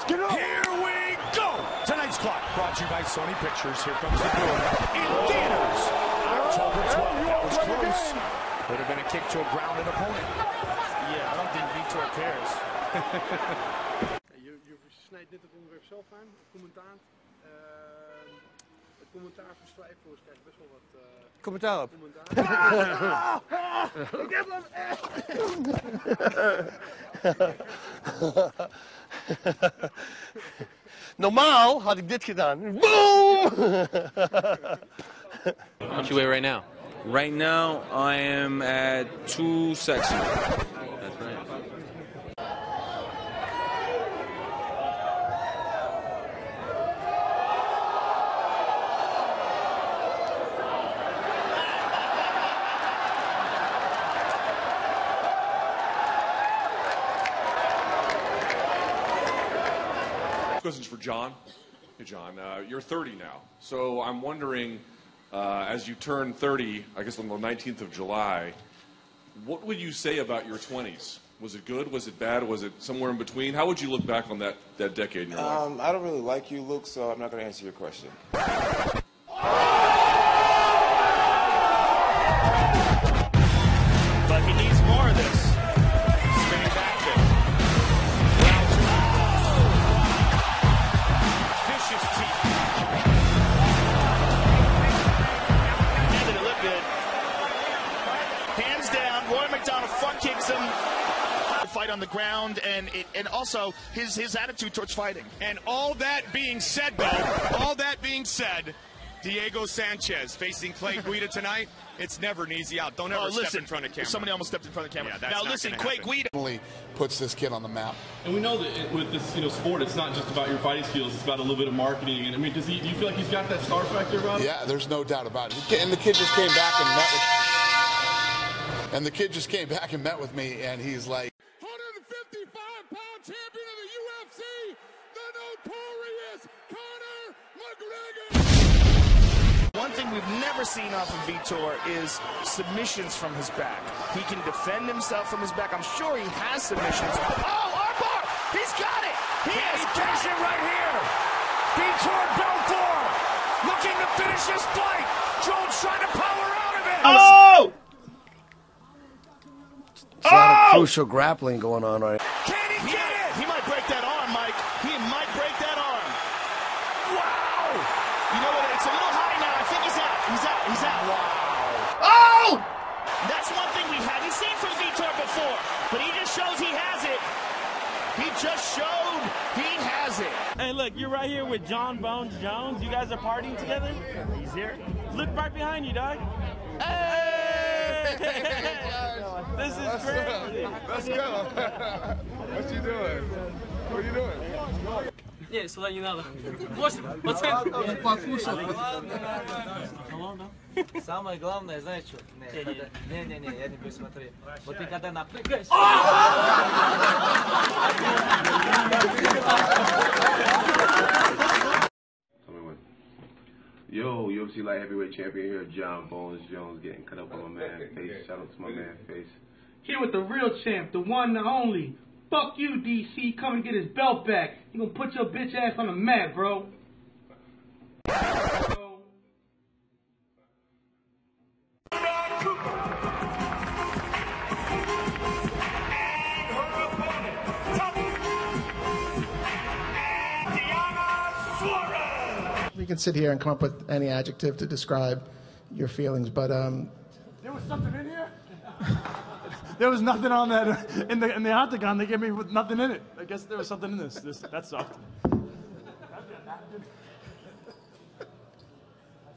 Get up. Here we go. Tonight's clock brought to you by Sony Pictures. Here comes the Browne in theaters. October 12th. That was close. Could have been a kick to a grounded opponent. Yeah, I don't think Vitor cares. Je snijdt net het onderwerp zelf aan, commentaar. Het commentaar van St-Pierre krijgt best wel wat... Commentaar op. Ik heb hem echt! Normaal had ik dit gedaan. Boom! What you weigh right now? Right now, I am at 260. That's right. Questions for John. Hey, John, you're 30 now, so I'm wondering, as you turn 30, I guess on the 19th of July, what would you say about your 20s? Was it good? Was it bad? Was it somewhere in between? How would you look back on that decade in your life? I don't really like you, Luke, so I'm not going to answer your question. But he needs more of this. Spinning back there. Round two. Vicious teeth. Ended it look good. Hands down. Roy McDonald front kicks him. Fight on the ground, and also his attitude towards fighting. And all that being said, though, Diego Sanchez facing Clay Guida tonight. It's never an easy out. Don't ever step in front of camera. Somebody almost stepped in front of the camera. Yeah, now listen, Clay Guida puts this kid on the map. And we know that with this, sport, it's not just about your fighting skills. It's about a little bit of marketing. And I mean, do you feel like he's got that star factor about him? Yeah, there's no doubt about it. And the kid just came back and met with. me, and he's like. 155-pound champion of the UFC, the notorious Conor McGregor. One thing we've never seen off of Vitor is submissions from his back. He can defend himself from his back. I'm sure he has submissions. Oh, armbar! He's got it! He has got it right here! Vitor Belfort looking to finish this fight. Jones trying to power out of it. Oh! There's a lot of crucial grappling going on right now. Can he get it? He might break that arm, Mike. He might break that arm. Wow! You know what? It's a little high now. I think he's out. He's out. Wow. Oh! That's one thing we haven't seen from Vitor before. But he just shows he has it. He just showed he has it. Hey, look, you're right here with John Bones Jones. You guys are partying together? He's here. Look right behind you, dog. Hey! This is crazy. Let's go. What you doing? What are you doing? Не, сюда не надо. Пацан. Самое главное, знаешь что? Не, я не буду смотреть. Вот ты когда напрягаешь... Yo, UFC light heavyweight champion here, John Bones Jones, getting cut up on my man Face. Shout out to my man Face. Here with the real champ, the one, the only. Fuck you, DC. Come and get his belt back. You gonna put your bitch ass on the mat, bro. We can sit here and come up with any adjective to describe your feelings, but There was something in here? There was nothing on that in the octagon. They gave me with nothing in it. I guess there was something in this. That sucked. I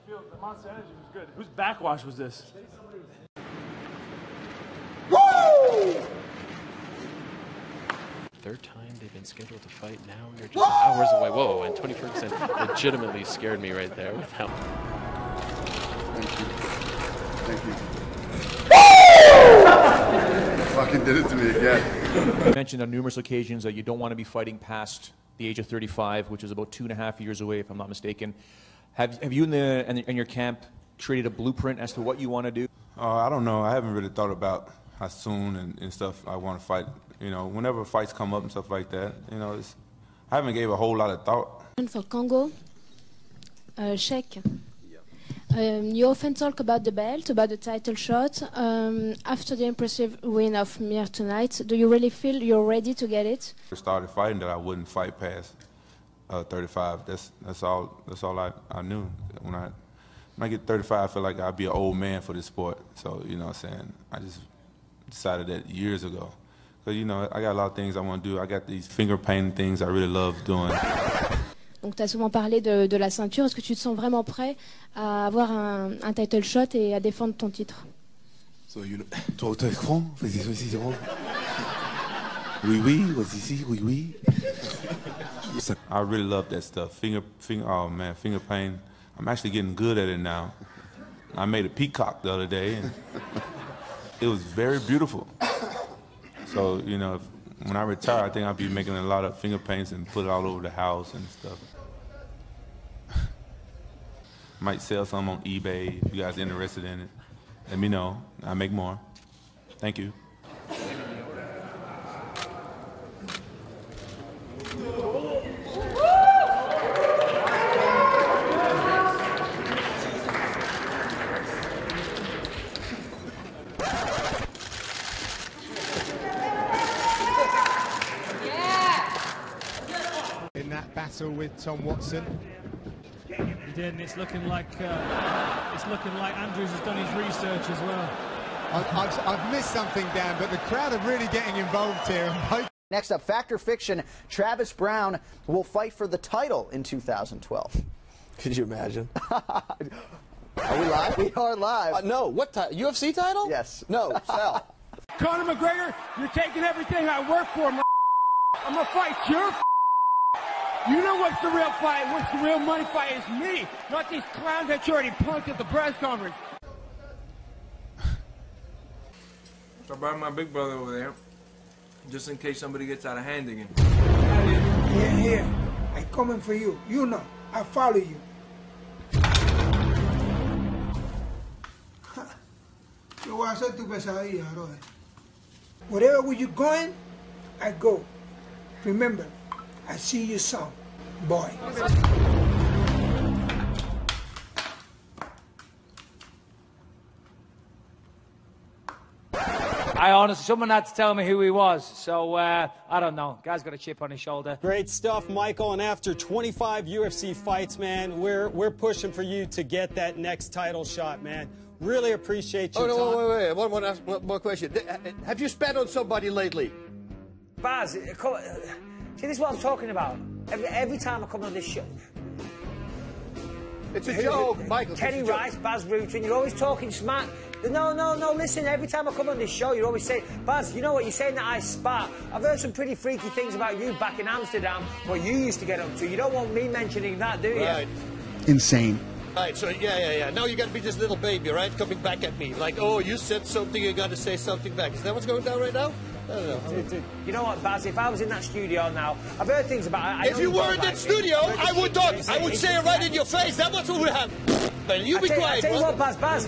feel the Monster Energy was good. Whose backwash was this? Woo! Third time they've been scheduled to fight. Now we're just hours away. Whoa, and Tony Ferguson legitimately scared me right there with how. Thank you. Fucking did it to me again. You mentioned on numerous occasions that you don't want to be fighting past the age of 35, which is about 2.5 years away, if I'm not mistaken. Have you in your camp created a blueprint as to what you want to do? I don't know. I haven't really thought about how soon and stuff I want to fight. You know, whenever fights come up and stuff like that, you know, I haven't gave a whole lot of thought. For Congo, Sheikh. You often talk about the belt, about the title shot. After the impressive win of Mir tonight, do you really feel you're ready to get it? I started fighting that I wouldn't fight past 35. That's all I knew. When I get 35, I feel like I'll be an old man for this sport. So, you know what I'm saying? I just decided that years ago. Because, you know, I got a lot of things I want to do. I got these finger painting things I really love doing. Donc tu as souvent parlé de la ceinture. Est-ce que tu te sens vraiment prêt à avoir un title shot et à défendre ton titre? So, you know, toi, écran, oui, oui, what's ici, oui, oui. I really love that stuff. Finger painting. I'm actually getting good at it now. I made a peacock the other day, and it was very beautiful. So, you know, when I retire, I think I'll be making a lot of finger paints and put it all over the house and stuff. Might sell some on eBay if you guys are interested in it. Let me know. I'll make more. Thank you. In that battle with Tom Watson. He did, and it's looking like Andrews has done his research as well. I've missed something, Dan, but the crowd are really getting involved here. Next up, Fact or Fiction, Travis Browne will fight for the title in 2012. Could you imagine? Are we live? We are live. No, what title? UFC title? Yes. No, Sal. Conor McGregor, you're taking everything I work for. I'm gonna fight your. You know what's the real fight? What's the real money fight? Is me, not these clowns that you already punked at the press conference. So I brought my big brother over there, just in case somebody gets out of hand again. Here, I'm coming for you. You know, I follow you. Yo voy a hacer tu pesadilla, brother. Wherever where you're going, I go. Remember, I see you soon, boy. I honestly, someone had to tell me who he was, so I don't know. Guy's got a chip on his shoulder. Great stuff, Michael. And after 25 UFC fights, man, we're pushing for you to get that next title shot, man. Really appreciate your time. Oh, no, wait. One more question. Have you spat on somebody lately? Baz, see, this is what I'm talking about. Every time I come on this show. It's a joke, Michael. Kenny Rice, Baz Rutten, you're always talking smack. No, listen, every time I come on this show, you're always saying, Baz, you know what, you're saying that I spat. I've heard some pretty freaky things about you back in Amsterdam, what you used to get up to. You don't want me mentioning that, do you? Right. Insane. Right, so yeah. Now you got to be this little baby, right? Coming back at me. Like, oh, you said something, you got to say something back. Is that what's going down right now? I don't know. You know what, Baz, if I was in that studio now, I've heard things about it. If you were in that studio, I would talk. I would say it right in your face. That's what would happen. But you be quiet. I tell you what, Baz,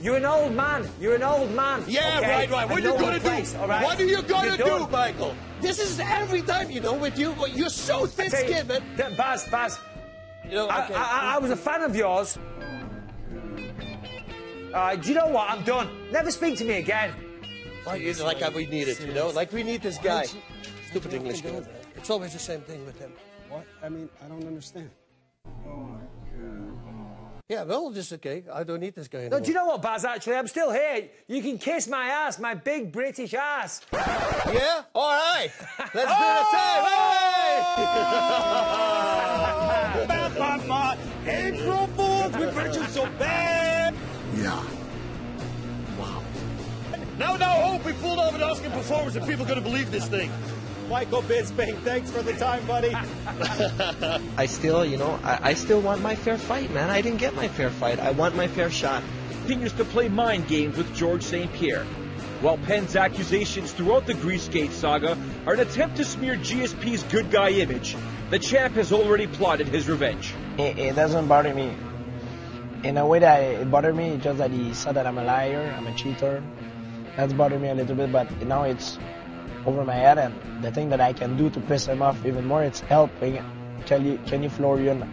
you're an old man. You're an old man. Yeah, okay? right. What are you going to do? All right? What are you going to do, Michael? This is every time, you know, with you. You're so thin-skinned, man. Baz, you know, okay. I was a fan of yours. Do you know what? I'm done. Never speak to me again. Well, it's like we need it, you know? Like we need this guy. Stupid English guy. It's always the same thing with him. What? I mean, I don't understand. Yeah, well, just okay. I don't need this guy anymore. No, do you know what, Baz, actually? I'm still here. You can kiss my ass, my big British ass. Yeah? All right. Let's do the same. April Fools, we put you so bad. Yeah. Now, hope we pulled off an Oscar performance and people are going to believe this thing. Michael Bisping, thanks for the time, buddy. I still want my fair fight, man. I didn't get my fair fight. I want my fair shot. Continues to play mind games with George St-Pierre. While Penn's accusations throughout the Greasegate saga are an attempt to smear GSP's good guy image, the champ has already plotted his revenge. It doesn't bother me. In a way that it bothered me, just that he said that I'm a liar, I'm a cheater. That's bothered me a little bit, but now it's over my head, and the thing that I can do to piss him off even more, it's helping Kenny Florian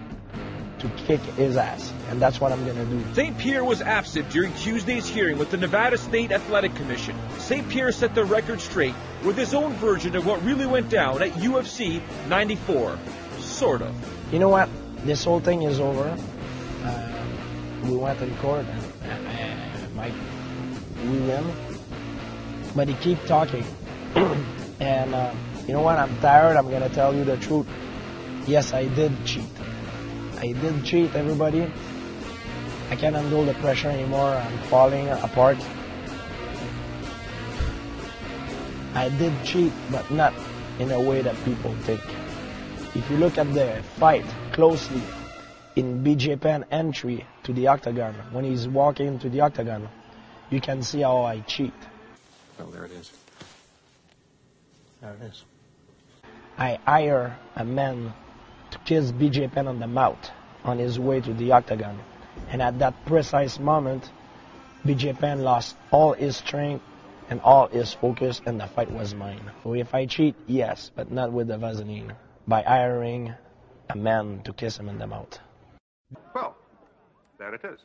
to kick his ass, and that's what I'm going to do. St-Pierre was absent during Tuesday's hearing with the Nevada State Athletic Commission. St-Pierre set the record straight with his own version of what really went down at UFC 94. Sort of. You know what? This whole thing is over. We went in court, and we win. But he keep talking. And you know what? I'm tired. I'm going to tell you the truth. Yes, I did cheat. I did cheat, everybody. I can't handle the pressure anymore. I'm falling apart. I did cheat, but not in a way that people think. If you look at the fight closely in BJ Penn entry to the octagon, when he's walking to the octagon, you can see how I cheat. Oh, there it is. There it is. I hire a man to kiss BJ Penn on the mouth on his way to the octagon. And at that precise moment, BJ Penn lost all his strength and all his focus, and the fight was mine. So if I cheat, yes, but not with the Vaseline. By hiring a man to kiss him in the mouth. Well, there it is.